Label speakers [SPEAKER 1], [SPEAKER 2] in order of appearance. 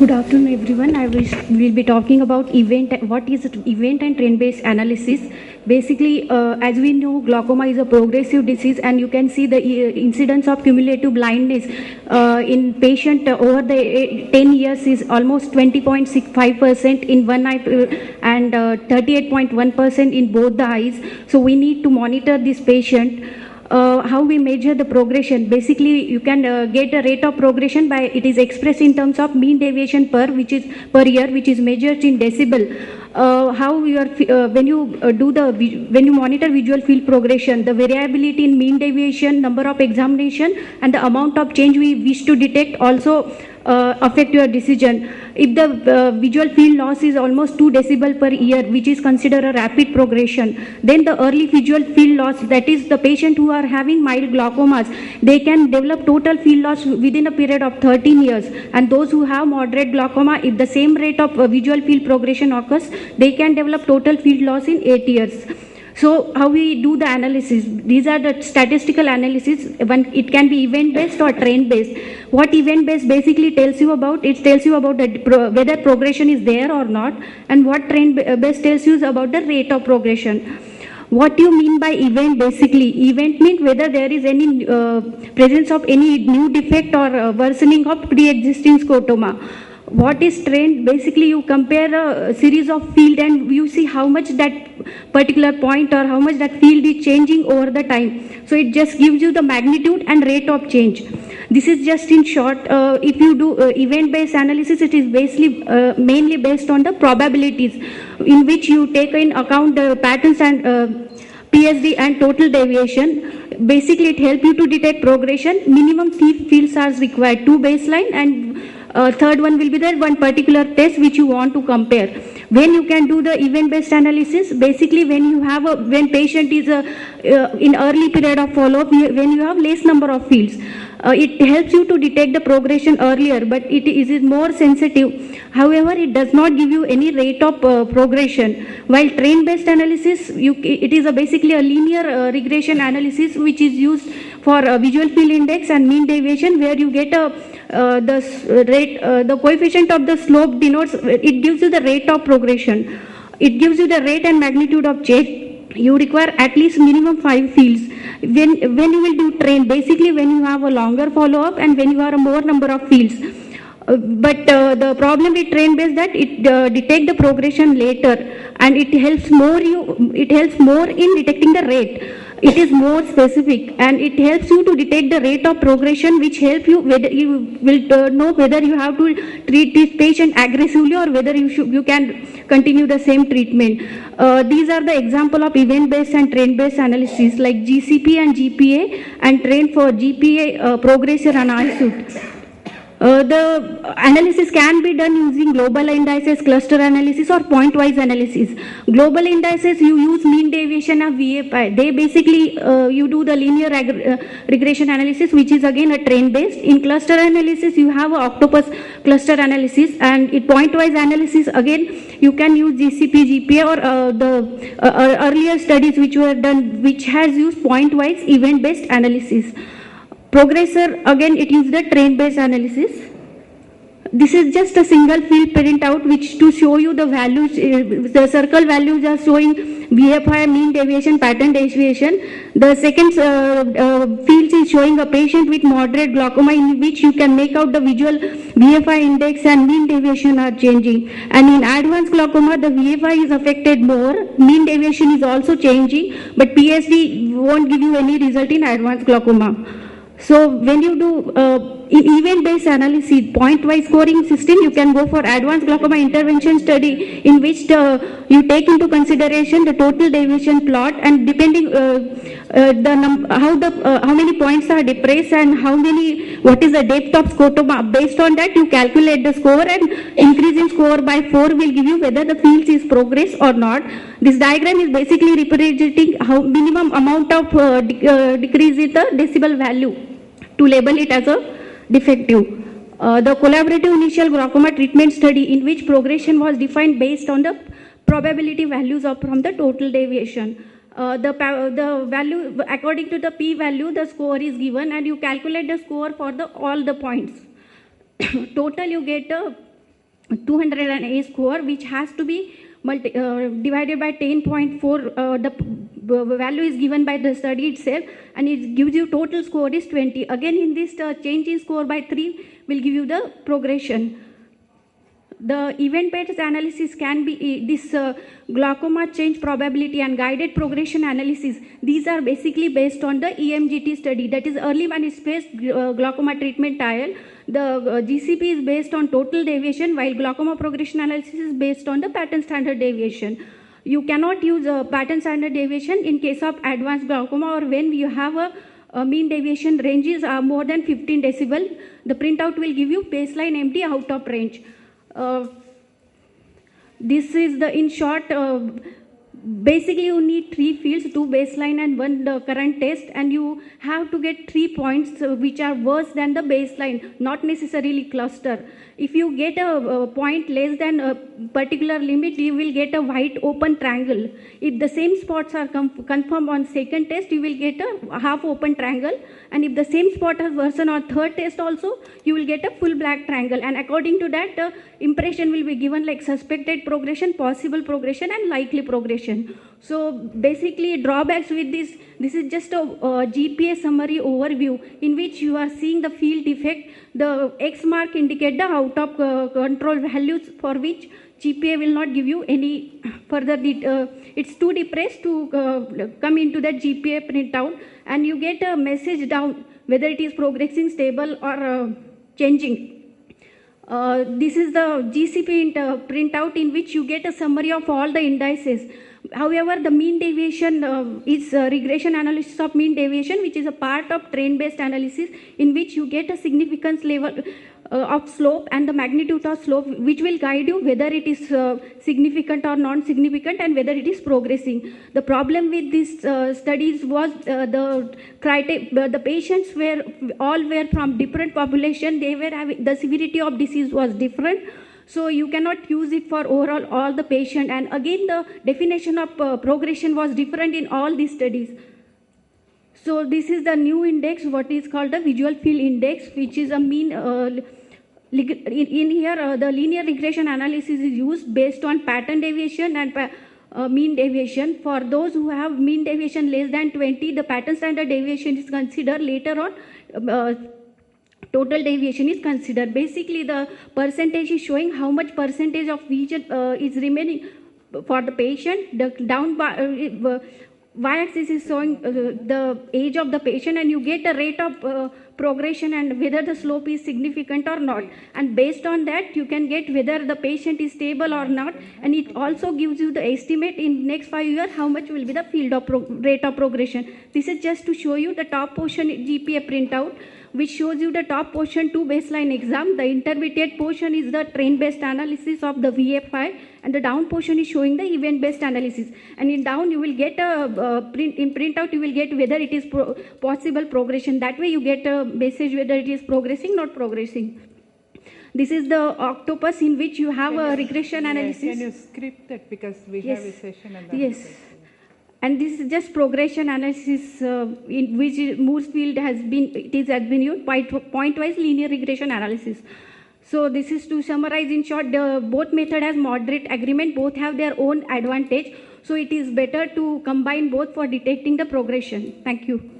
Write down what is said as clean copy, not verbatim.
[SPEAKER 1] Good afternoon, everyone. Will be talking about what is event and trend-based analysis. Basically, as we know, glaucoma is a progressive disease, and you can see the incidence of cumulative blindness in patient over the 10 years is almost 20.65% in one eye and 38.1% in both the eyes. So we need to monitor this patient. How we measure the progression? Basically, you can get a rate of progression by it is expressed in terms of mean deviation per year, which is measured in decibel. How you are when you when you monitor visual field progression, the variability in mean deviation, number of examination, and the amount of change we wish to detect also affect your decision. If the visual field loss is almost 2 decibel per year, which is considered a rapid progression, then the early visual field loss, that is the patient who are having mild glaucomas, they can develop total field loss within a period of 13 years. And those who have moderate glaucoma, if the same rate of visual field progression occurs, they can develop total field loss in 8 years. So how we do the analysis? These are the statistical analysis. It can be event-based or trend-based. What event-based basically tells you about? It tells you about whether progression is there or not, and what trend-based tells you about the rate of progression. What do you mean by event? Basically, event means whether there is any presence of any new defect or worsening of pre-existing scotoma. What is trend? Basically, you compare a series of field and you see how much that particular point or how much that field is changing over the time. So it just gives you the magnitude and rate of change. This is just in short. If you do event-based analysis, it is basically mainly based on the probabilities, in which you take in account the patterns and PSD and total deviation. Basically, it helps you to detect progression. Minimum fields are required, 2 baseline, and third one will be the one particular test which you want to compare. When you can do the event-based analysis, basically when patient is in early period of follow-up, when you have less number of fields, it helps you to detect the progression earlier, but it is more sensitive. However, it does not give you any rate of progression. While trend-based analysis, it is basically a linear regression analysis which is used for visual field index and mean deviation, where you get the coefficient of the slope denotes, it gives you the rate of progression. It gives you the rate and magnitude of change. You require at least minimum 5 fields. When you will do trend, basically when you have a longer follow-up and when you have a more number of fields. But the problem with trend based that it detect the progression later, and it helps more in detecting the rate. It is more specific, and it helps you to detect the rate of progression, which help you whether you will know whether you have to treat this patient aggressively or whether you can continue the same treatment. These are the example of event-based and trend-based analysis like GCP and GPA, and trend for GPA progression and ISUT. The analysis can be done using global indices, cluster analysis, or point-wise analysis. Global indices, you use mean deviation of VFI. They basically, you do the linear regression analysis, which is again a trend-based. In cluster analysis, you have an octopus cluster analysis, and in point-wise analysis, again, you can use GCP, GPA, or the earlier studies which were done, which has used point-wise event-based analysis. Progressor, again, it uses the trend-based analysis. This is just a single field printout which to show you the values. The circle values are showing VFI, mean deviation, pattern deviation. The second field is showing a patient with moderate glaucoma, in which you can make out the visual VFI index and mean deviation are changing. And in advanced glaucoma, the VFI is affected more. Mean deviation is also changing, but PSD won't give you any result in advanced glaucoma. So when you do in event-based analysis, point-wise scoring system, you can go for advanced glaucoma intervention study, in which you take into consideration the total deviation plot, and depending how many points are depressed and what is the depth of scotoma. Based on that, you calculate the score, and increasing score by 4 will give you whether the field is progress or not. This diagram is basically representing how minimum amount of decrease in the decibel value to label it as a defective. The collaborative initial glaucoma treatment study, in which progression was defined based on the probability values from the total deviation. The value, according to the p-value, the score is given, and you calculate the score for all the points. Total, you get 200 score, which has to be divided by 10.4. The value is given by the study itself, and it gives you total score is 20. Again, in this change in score by 3 will give you the progression. The event-based analysis can be this glaucoma change probability and guided progression analysis. These are basically based on the EMGT study, that is early manifest glaucoma treatment trial. The GCP is based on total deviation, while glaucoma progression analysis is based on the pattern standard deviation. You cannot use pattern standard deviation in case of advanced glaucoma or when you have a mean deviation ranges are more than 15 decibel. The printout will give you baseline MD out of range. This is the in short. Basically, you need 3 fields, 2 baseline and 1 current test, and you have to get 3 points which are worse than the baseline, not necessarily cluster. If you get a point less than a particular limit, you will get a white open triangle. If the same spots are confirmed on second test, you will get a half open triangle, and if the same spot has worsened on third test also, you will get a full black triangle. And according to that, impression will be given like suspected progression, possible progression, and likely progression. So basically, drawbacks with this is just a GPA summary overview in which you are seeing the field defect. The X mark indicate the out of control values for which GPA will not give you any further. It's too depressed to come into that GPA printout, and you get a message down whether it is progressing, stable, or changing. This is the GCP printout in which you get a summary of all the indices. However, the mean deviation is regression analysis of mean deviation, which is a part of trend-based analysis in which you get a significance level of slope and the magnitude of slope, which will guide you whether it is significant or non-significant and whether it is progressing. The problem with these studies was the patients were from different population. They were having the severity of disease was different. So you cannot use it for overall all the patient. And again, the definition of progression was different in all these studies. So this is the new index, what is called the visual field index, which is a mean. In here, the linear regression analysis is used based on pattern deviation and mean deviation. For those who have mean deviation less than 20, the pattern standard deviation is considered. Later on, total deviation is considered. Basically, the percentage is showing how much percentage of vision is remaining for the patient. The down y-axis is showing the age of the patient, and you get a rate of progression and whether the slope is significant or not. And based on that, you can get whether the patient is stable or not. And it also gives you the estimate in next 5 years how much will be the field of rate of progression. This is just to show you the top portion GPA printout, which shows you the top portion 2 baseline exam. The intermediate portion is the trend-based analysis of the VFI, and the down portion is showing the event-based analysis. And in down, you will get a printout, you will get whether it is possible progression. That way, you get a message whether it is progressing, not progressing. This is the octopus in which you have a regression analysis.
[SPEAKER 2] Can you script that, because we have a session and
[SPEAKER 1] yes. And this is just progression analysis in which Moore's field has been used, point-wise linear regression analysis. So this is to summarize in short, both method has moderate agreement, both have their own advantage. So it is better to combine both for detecting the progression. Thank you.